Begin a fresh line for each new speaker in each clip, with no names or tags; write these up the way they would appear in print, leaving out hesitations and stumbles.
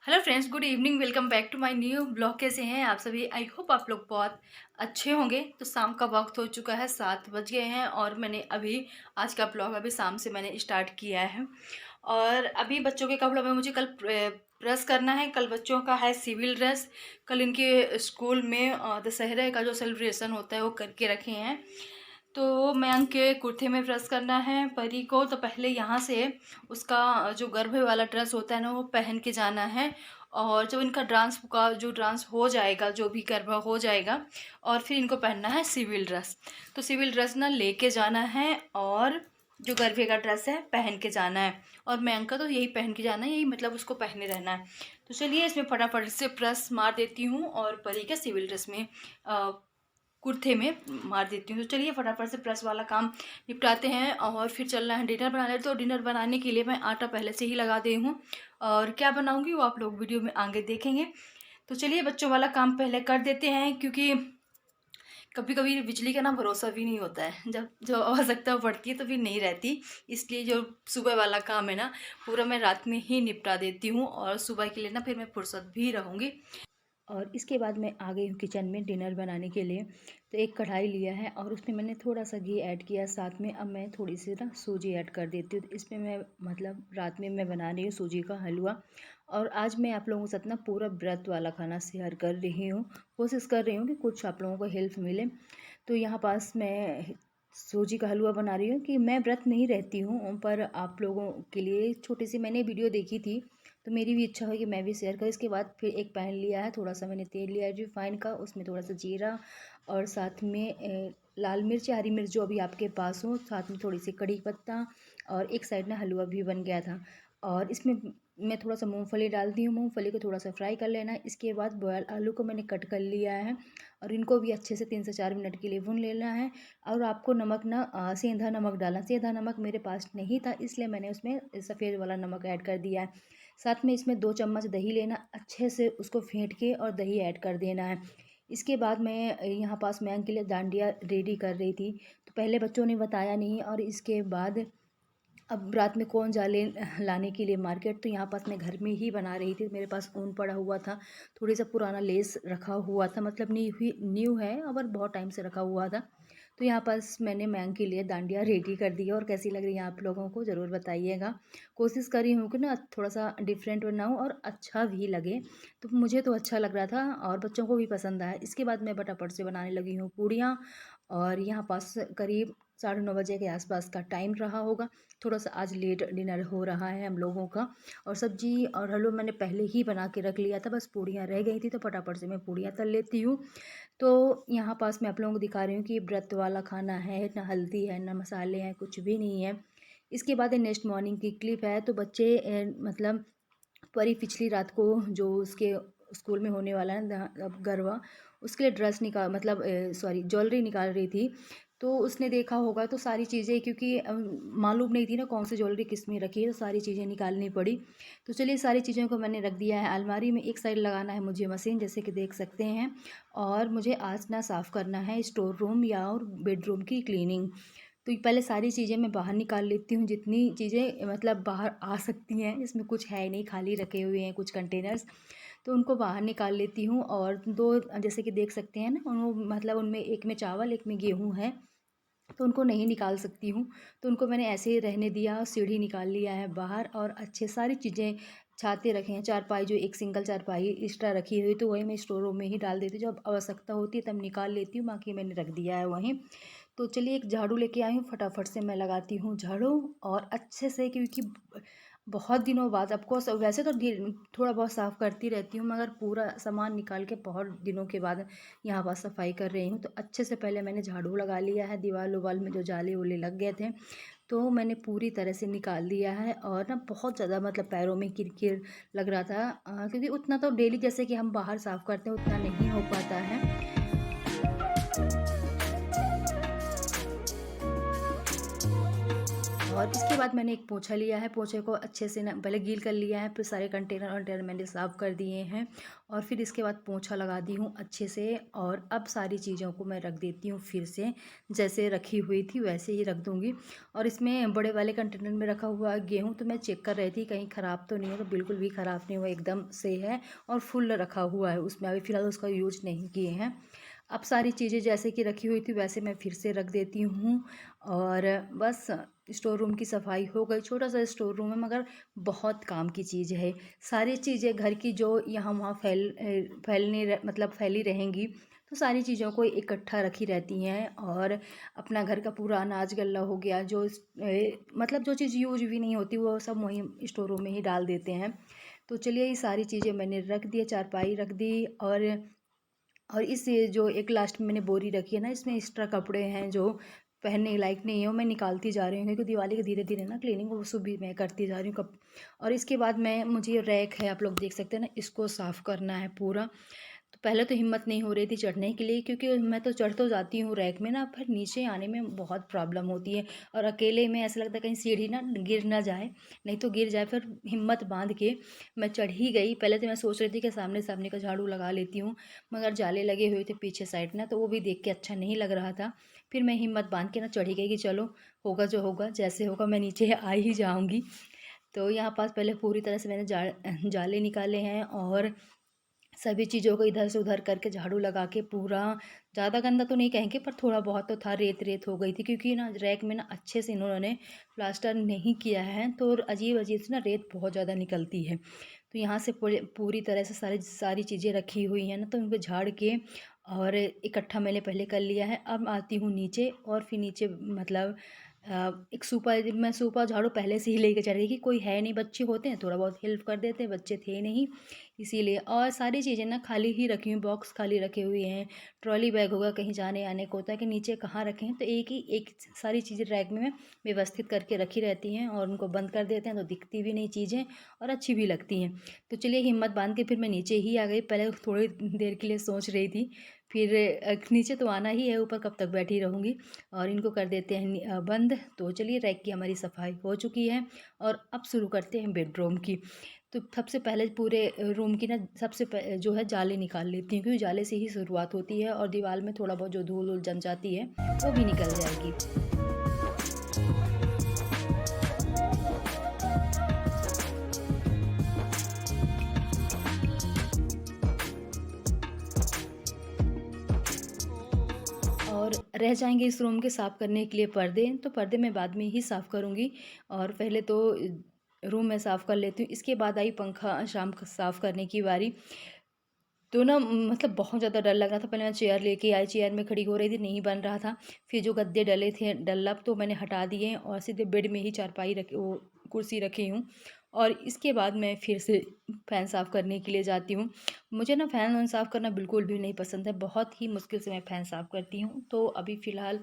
Hello friends, good evening. Welcome back to my new blog. कैसे हैं आप सभी? आई होप आप लोग बहुत अच्छे होंगे। तो शाम का वक्त हो चुका है, 7 बज गए हैं और मैंने अभी आज का ब्लॉग अभी शाम से मैंने स्टार्ट किया है। और अभी बच्चों के कपड़ों में मुझे कल प्रेस करना है। कल बच्चों का है सिविल ड्रेस। कल इनके स्कूल में दशहरे का जो सेलिब्रेशन होता है वो करके रखे हैं। तो मयंक के कुर्ते में प्रेस करना है परी को। तो पहले यहाँ से उसका जो गर्भ वाला ड्रेस होता है ना वो पहन के जाना है। और जब इनका डांस हो जाएगा, जो भी गर्भ हो जाएगा, और फिर इनको पहनना है सिविल ड्रेस। तो सिविल ड्रेस ना लेके जाना है और जो गर्भे का ड्रेस है पहन के जाना है। और मयंक का तो यही पहन के जाना है, यही मतलब उसको पहने रहना है। तो चलिए इसमें फटाफट से प्रेस मार देती हूँ और परी के सिविल ड्रेस में कुर्ते में मार देती हूँ। तो चलिए फटाफट से प्रेस वाला काम निपटाते हैं और फिर चलना है डिनर बनाने। तो डिनर बनाने के लिए मैं आटा पहले से ही लगा दी हूँ और क्या बनाऊँगी वो आप लोग वीडियो में आगे देखेंगे। तो चलिए बच्चों वाला काम पहले कर देते हैं, क्योंकि कभी कभी बिजली का ना भरोसा भी नहीं होता है। जब जो आवश्यकता पड़ती है तो फिर नहीं रहती। इसलिए जो सुबह वाला काम है ना पूरा मैं रात में ही निपटा देती हूँ और सुबह के लिए ना फिर मैं फुर्सत भी रहूँगी। और इसके बाद मैं आ गई हूँ किचन में डिनर बनाने के लिए। तो एक कढ़ाई लिया है और उसमें मैंने थोड़ा सा घी ऐड किया साथ में। अब मैं थोड़ी सी ना सूजी ऐड कर देती हूँ। तो इसमें मैं मतलब रात में मैं बना रही हूँ सूजी का हलवा। और आज मैं आप लोगों के साथ ना पूरा व्रत वाला खाना शेयर कर रही हूँ। कोशिश कर रही हूँ कि कुछ आप लोगों को हेल्प मिले। तो यहाँ पास मैं सूजी का हलवा बना रही हूँ कि मैं व्रत नहीं रहती हूँ, पर आप लोगों के लिए छोटी सी मैंने वीडियो देखी थी तो मेरी भी इच्छा हुई कि मैं भी शेयर करूँ। इसके बाद फिर एक पैन लिया है, थोड़ा सा मैंने तेल लिया है रिफाइन का, उसमें थोड़ा सा जीरा और साथ में लाल मिर्च या हरी मिर्च जो अभी आपके पास हो, साथ में थोड़ी सी कड़ी पत्ता। और एक साइड ना हलवा भी बन गया था। और इसमें मैं थोड़ा सा मूंगफली डाल दी हूँ। मूंगफली को थोड़ा सा फ्राई कर लेना है। इसके बाद बॉयल आलू को मैंने कट कर लिया है और इनको भी अच्छे से 3 से 4 मिनट के लिए भून लेना है। और आपको नमक ना सेंधा नमक डालना। सेंधा नमक मेरे पास नहीं था इसलिए मैंने उसमें सफ़ेद वाला नमक ऐड कर दिया है। साथ में इसमें 2 चम्मच दही लेना, अच्छे से उसको फेंट के और दही ऐड कर देना है। इसके बाद मैं यहाँ पास मयंक के लिए डांडिया रेडी कर रही थी। तो पहले बच्चों ने बताया नहीं और इसके बाद अब रात में कौन जाले लाने के लिए मार्केट। तो यहाँ पास मैं घर में ही बना रही थी। मेरे पास ऊन पड़ा हुआ था, थोड़ी सा पुराना लेस रखा हुआ था, मतलब न्यू है और बहुत टाइम से रखा हुआ था। तो यहाँ पास मैंने मैंग के लिए डांडिया रेडी कर दी है। और कैसी लग रही है आप लोगों को ज़रूर बताइएगा। कोशिश करी हूँ कि ना थोड़ा सा डिफरेंट बनाऊँ और अच्छा भी लगे। तो मुझे तो अच्छा लग रहा था और बच्चों को भी पसंद आया। इसके बाद मैं फटाफट से बनाने लगी हूँ पूड़ियाँ। और यहाँ पास करीब 9:30 बजे के आसपास का टाइम रहा होगा। थोड़ा सा आज लेट डिनर हो रहा है हम लोगों का। और सब्जी और हलवा मैंने पहले ही बना के रख लिया था, बस पूड़ियाँ रह गई थी तो फटाफट से मैं पूड़ियाँ तल लेती हूँ। तो यहाँ पास मैं आप लोगों को दिखा रही हूँ कि व्रत वाला खाना है, ना हल्दी है ना मसाले हैं, कुछ भी नहीं है। इसके बाद नेक्स्ट मॉर्निंग की क्लिप है। तो बच्चे मतलब परी पिछली रात को जो उसके स्कूल में होने वाला है अब गरबा, उसके लिए ड्रेस निकाल मतलब सॉरी ज्वेलरी निकाल रही थी। तो उसने देखा होगा तो सारी चीज़ें, क्योंकि मालूम नहीं थी ना कौन सी ज्वेलरी किस में रखी है, तो सारी चीज़ें निकालनी पड़ी। तो चलिए सारी चीज़ों को मैंने रख दिया है अलमारी में। एक साइड लगाना है मुझे मशीन, जैसे कि देख सकते हैं। और मुझे आज ना साफ़ करना है स्टोर रूम या और बेडरूम की क्लीनिंग। तो पहले सारी चीज़ें मैं बाहर निकाल लेती हूँ, जितनी चीज़ें मतलब बाहर आ सकती हैं। इसमें कुछ है नहीं, खाली रखे हुए हैं कुछ कंटेनर्स। तो उनको बाहर निकाल लेती हूँ। और दो जैसे कि देख सकते हैं ना, मतलब उनमें एक में चावल एक में गेहूँ है, तो उनको नहीं निकाल सकती हूँ। तो उनको मैंने ऐसे ही रहने दिया। सीढ़ी निकाल लिया है बाहर और अच्छे सारी चीज़ें छाते रखे हैं। चारपाई जो एक सिंगल चारपाई एक्स्ट्रा रखी हुई, तो वही मैं स्टोर रूम में ही डाल देती हूँ। जब आवश्यकता होती है तब निकाल लेती हूँ, बाकी मैंने रख दिया है वहीं। तो चलिए एक झाड़ू लेके आई हूँ, फटाफट से मैं लगाती हूँ झाड़ू और अच्छे से, क्योंकि बहुत दिनों बाद आपको वैसे तो थोड़ा बहुत साफ़ करती रहती हूँ, मगर पूरा सामान निकाल के बहुत दिनों के बाद यहाँ पर सफाई कर रही हूँ। तो अच्छे से पहले मैंने झाड़ू लगा लिया है। दीवार उवाल में जो जाले वाले लग गए थे तो मैंने पूरी तरह से निकाल दिया है। और ना बहुत ज़्यादा मतलब पैरों में किरकिर लग रहा था, क्योंकि उतना तो डेली जैसे कि हम बाहर साफ़ करते हैं उतना नहीं हो पाता है। और इसके बाद मैंने एक पोंछा लिया है, पोंछे को अच्छे से ना पहले गील कर लिया है, फिर सारे कंटेनर मैंने साफ़ कर दिए हैं और फिर इसके बाद पोंछा लगा दी हूँ अच्छे से। और अब सारी चीज़ों को मैं रख देती हूँ फिर से, जैसे रखी हुई थी वैसे ही रख दूँगी। और इसमें बड़े वाले कंटेनर में रखा हुआ गेहूँ तो मैं चेक कर रही थी कहीं ख़राब तो नहीं है, तो बिल्कुल भी ख़राब नहीं हुआ, एकदम से है और फुल रखा हुआ है उसमें, अभी फ़िलहाल उसका यूज नहीं किए हैं। अब सारी चीज़ें जैसे कि रखी हुई थी वैसे मैं फिर से रख देती हूँ। और बस स्टोर रूम की सफाई हो गई। छोटा सा स्टोर रूम है मगर बहुत काम की चीज़ है। सारी चीज़ें घर की जो यहाँ वहाँ मतलब फैली रहेंगी तो सारी चीज़ों को इकट्ठा रखी रहती हैं। और अपना घर का पूरा अनाज गल्ला हो गया जो मतलब जो चीज़ यूज भी नहीं होती वो सब वहीं स्टोर रूम में ही डाल देते हैं। तो चलिए ये सारी चीज़ें मैंने रख दी, चारपाई रख दी। और इस ये जो एक लास्ट में मैंने बोरी रखी है ना, इसमें एक्स्ट्रा कपड़े हैं जो पहनने लायक नहीं है, वो मैं निकालती जा रही हूँ क्योंकि दिवाली के धीरे धीरे ना क्लीनिंग वो सब भी मैं करती जा रही हूँ कब। और इसके बाद मैं मुझे ये रैक है, आप लोग देख सकते हैं ना, इसको साफ़ करना है पूरा। तो पहले तो हिम्मत नहीं हो रही थी चढ़ने के लिए क्योंकि मैं तो चढ़ तो जाती हूँ रैक में ना, फिर नीचे आने में बहुत प्रॉब्लम होती है। और अकेले में ऐसा लगता है कहीं सीढ़ी ना गिर ना जाए, नहीं तो गिर जाए। फिर हिम्मत बांध के मैं चढ़ ही गई। पहले तो मैं सोच रही थी कि सामने सामने का झाड़ू लगा लेती हूँ, मगर जाले लगे हुए थे पीछे साइड ना, तो वो भी देख के अच्छा नहीं लग रहा था। फिर मैं हिम्मत बांध के ना चढ़ी गई कि चलो होगा जो होगा, जैसे होगा मैं नीचे आ ही जाऊँगी। तो यहाँ पास पहले पूरी तरह से मैंने जाले निकाले हैं और सभी चीज़ों को इधर से उधर करके झाड़ू लगा के पूरा, ज़्यादा गंदा तो नहीं कहेंगे पर थोड़ा बहुत तो था, रेत रेत हो गई थी क्योंकि ना रैक में ना अच्छे से इन्होंने प्लास्टर नहीं किया है तो अजीब अजीब से ना रेत बहुत ज़्यादा निकलती है। तो यहाँ से पूरी तरह से सारी सारी चीज़ें रखी हुई हैं ना, तो उनको झाड़ के और इकट्ठा मैंने पहले कर लिया है। अब आती हूँ नीचे और फिर नीचे मतलब एक सूपा, मैं सूपा झाड़ू पहले से ही लेके चढ़ गई कि कोई है नहीं, बच्चे होते हैं थोड़ा बहुत हेल्प कर देते हैं, बच्चे थे नहीं इसीलिए। और सारी चीज़ें ना खाली ही रखी हुई, बॉक्स खाली रखे हुए हैं। ट्रॉली बैग होगा कहीं जाने आने को होता है कि नीचे कहाँ रखें, तो एक सारी चीज़ें रैक में व्यवस्थित करके रखी रहती हैं और उनको बंद कर देते हैं तो दिखती भी नहीं चीज़ें और अच्छी भी लगती हैं। तो चलिए हिम्मत बांध के फिर मैं नीचे ही आ गई। पहले थोड़ी देर के लिए सोच रही थी, फिर नीचे तो आना ही है, ऊपर कब तक बैठी रहूँगी। और इनको कर देते हैं बंद। तो चलिए रैक की हमारी सफाई हो चुकी है और अब शुरू करते हैं बेडरूम की। तो सबसे पहले पूरे रूम की ना जो है जाले निकाल लेती हूँ क्योंकि जाले से ही शुरुआत होती है और दीवार में थोड़ा बहुत जो धूल वूल जम जाती है वो भी निकल जाएगी। और रह जाएंगे इस रूम के साफ़ करने के लिए पर्दे, तो पर्दे मैं बाद में ही साफ़ करूँगी। और पहले तो रूम में साफ़ कर लेती हूँ, इसके बाद आई पंखा शाम को साफ़ करने की बारी। तो ना मतलब बहुत ज़्यादा डर लग रहा था। पहले मैं चेयर लेके आई, चेयर में खड़ी हो रही थी, नहीं बन रहा था। फिर जो गद्दे डले थे डल्लप तो मैंने हटा दिए और सीधे बेड में ही चारपाई रखी, वो कुर्सी रखी हूँ। और इसके बाद मैं फिर से फ़ैन साफ़ करने के लिए जाती हूँ। मुझे ना फ़ैन वैन साफ़ करना बिल्कुल भी नहीं पसंद है, बहुत ही मुश्किल से मैं फ़ैन साफ़ करती हूँ। तो अभी फ़िलहाल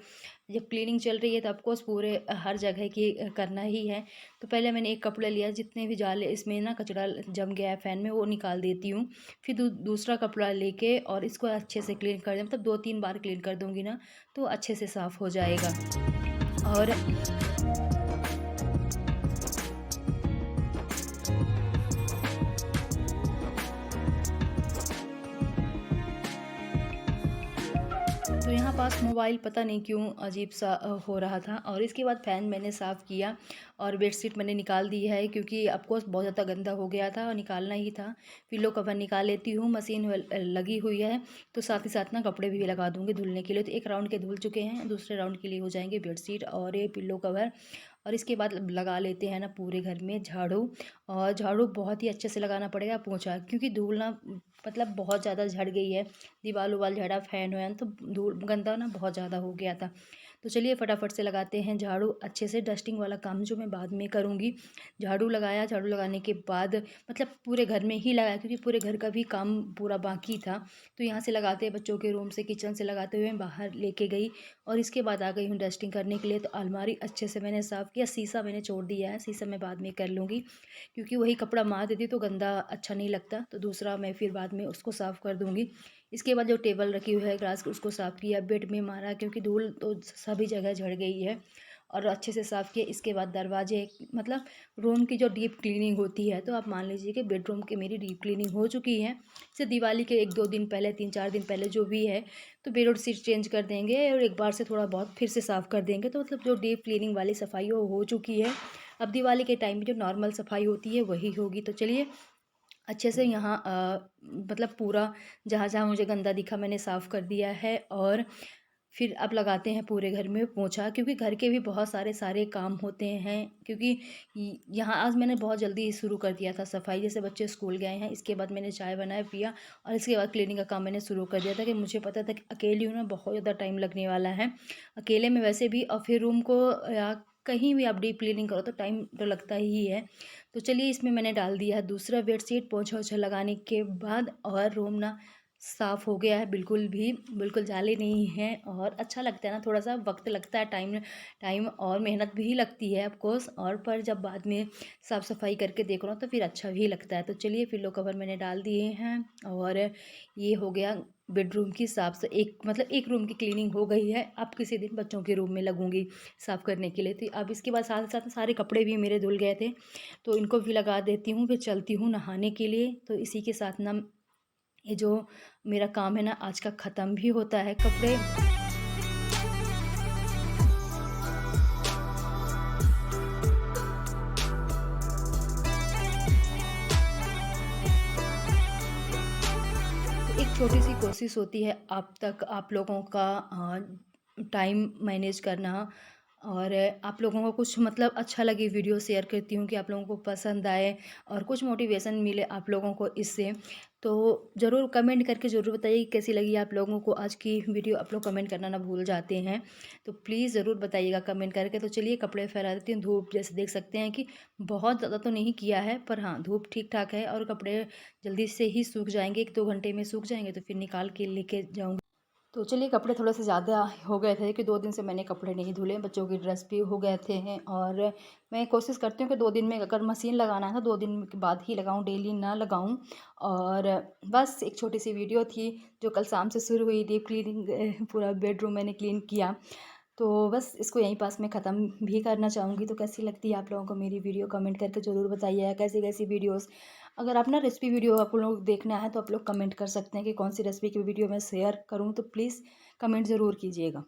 जब क्लीनिंग चल रही है तो ऑफ़कोर्स पूरे हर जगह की करना ही है। तो पहले मैंने एक कपड़ा लिया, जितने भी जाले इसमें ना कचरा जम गया है फ़ैन में वो निकाल देती हूँ। फिर दूसरा कपड़ा लेके और इसको अच्छे से क्लीन कर दें, मतलब 2-3 बार क्लीन कर दूँगी ना तो अच्छे से साफ़ हो जाएगा। और तो यहाँ पास मोबाइल पता नहीं क्यों अजीब सा हो रहा था। और इसके बाद फ़ैन मैंने साफ़ किया और बेडशीट मैंने निकाल दी है क्योंकि ऑफ़कोर्स बहुत ज़्यादा गंदा हो गया था और निकालना ही था। पिल्लो कवर निकाल लेती हूँ, मशीन लगी हुई है तो साथ ही साथ ना कपड़े भी लगा दूँगी धुलने के लिए। तो एक राउंड के धुल चुके हैं, दूसरे राउंड के लिए हो जाएंगे बेडशीट और ये पिल्लो कवर। और इसके बाद लगा लेते हैं ना पूरे घर में झाड़ू। और झाड़ू बहुत ही अच्छे से लगाना पड़ेगा, पोंछा, क्योंकि धूल ना मतलब बहुत ज़्यादा झड़ गई है। दीवार उवाल झड़ा, फैन वैन तो धूल गंदा ना बहुत ज़्यादा हो गया था। तो चलिए फटाफट से लगाते हैं झाड़ू अच्छे से। डस्टिंग वाला काम जो मैं बाद में करूँगी। झाड़ू लगाया, झाड़ू लगाने के बाद मतलब पूरे घर में ही लगाया क्योंकि पूरे घर का भी काम पूरा बाकी था। तो यहाँ से लगाते हैं, बच्चों के रूम से किचन से लगाते हुए बाहर लेके गई। और इसके बाद आ गई हूँ डस्टिंग करने के लिए। तो अलमारी अच्छे से मैंने साफ़ किया, शीशा मैंने छोड़ दिया है, शीशा मैं बाद में कर लूँगी क्योंकि वही कपड़ा मार देती तो गंदा अच्छा नहीं लगता। तो दूसरा मैं फिर बाद में उसको साफ़ कर दूँगी। इसके बाद जो टेबल रखी हुई है ग्लास की उसको साफ़ किया, बेड में मारा क्योंकि धूल तो सभी जगह झड़ गई है। और अच्छे से साफ़ किया। इसके बाद दरवाजे, मतलब रूम की जो डीप क्लीनिंग होती है, तो आप मान लीजिए कि बेडरूम की मेरी डीप क्लीनिंग हो चुकी है। जैसे दिवाली के 1-2 दिन पहले, 3-4 दिन पहले जो भी है, तो बेडशीट चेंज कर देंगे और एक बार से थोड़ा बहुत फिर से साफ़ कर देंगे। तो मतलब जो डीप क्लीनिंग वाली सफाई वो हो चुकी है। अब दिवाली के टाइम में जो नॉर्मल सफाई होती है वही होगी। तो चलिए अच्छे से यहाँ मतलब पूरा जहाँ-जहाँ मुझे गंदा दिखा मैंने साफ़ कर दिया है। और फिर अब लगाते हैं पूरे घर में पोंछा, क्योंकि घर के भी बहुत सारे काम होते हैं। क्योंकि यहाँ आज मैंने बहुत जल्दी शुरू कर दिया था सफाई। जैसे बच्चे स्कूल गए हैं, इसके बाद मैंने चाय बनाया पिया और इसके बाद क्लीनिंग का काम मैंने शुरू कर दिया था। कि मुझे पता था कि अकेली हूँ ना, बहुत ज़्यादा टाइम लगने वाला है अकेले में वैसे भी, और फिर रूम को या कहीं भी आप डीप क्लीनिंग करो तो टाइम तो लगता ही है। तो चलिए इसमें मैंने डाल दिया है दूसरा बेडशीट पोंछा ओछा लगाने के बाद, और रूम ना साफ़ हो गया है। बिल्कुल जाली नहीं है और अच्छा लगता है ना। थोड़ा सा वक्त लगता है, टाइम टाइम और मेहनत भी लगती है ऑफ कोर्स, और पर जब बाद में साफ़ सफाई करके देख रहा हूँ तो फिर अच्छा भी लगता है। तो चलिए पिलो कवर मैंने डाल दिए हैं और ये हो गया बेडरूम की साफ से एक, मतलब एक रूम की क्लीनिंग हो गई है। अब किसी दिन बच्चों के रूम में लगूंगी साफ़ करने के लिए। तो अब इसके बाद साथ साथ सारे कपड़े भी मेरे धुल गए थे, तो इनको भी लगा देती हूँ, फिर चलती हूँ नहाने के लिए। तो इसी के साथ ना ये जो मेरा काम है ना आज का ख़त्म भी होता है। कपड़े एक छोटी सी कोशिश होती है आप लोगों का टाइम मैनेज करना, और आप लोगों को कुछ मतलब अच्छा लगे वीडियो शेयर करती हूँ कि आप लोगों को पसंद आए और कुछ मोटिवेशन मिले आप लोगों को इससे। तो ज़रूर कमेंट करके ज़रूर बताइए कि कैसी लगी आप लोगों को आज की वीडियो। आप लोग कमेंट करना ना भूल जाते हैं, तो प्लीज़ ज़रूर बताइएगा कमेंट करके। तो चलिए कपड़े फैला देती हूँ। धूप जैसे देख सकते हैं कि बहुत ज़्यादा तो नहीं किया है, पर हाँ धूप ठीक ठाक है और कपड़े जल्दी से ही सूख जाएंगे, 1-2 घंटे में सूख जाएंगे। तो फिर निकाल के लेके जाऊँगी। तो चलिए कपड़े थोड़े से ज़्यादा हो गए थे कि 2 दिन से मैंने कपड़े नहीं धुले, बच्चों की ड्रेस भी हो गए थे हैं। और मैं कोशिश करती हूँ कि 2 दिन में, अगर मशीन लगाना है तो 2 दिन के बाद ही लगाऊँ, डेली ना लगाऊँ। और बस एक छोटी सी वीडियो थी जो कल शाम से शुरू हुई, डीप क्लीनिंग पूरा बेडरूम मैंने क्लीन किया। तो बस इसको यहीं पास में ख़त्म भी करना चाहूँगी। तो कैसी लगती है आप लोगों को मेरी वीडियो, कमेंट करके ज़रूर बताइए। कैसी कैसी वीडियोस, अगर आप ना रेसिपी वीडियो आप लोग देखना है तो आप लोग कमेंट कर सकते हैं कि कौन सी रेसिपी की वीडियो मैं शेयर करूँ, तो प्लीज़ कमेंट ज़रूर कीजिएगा।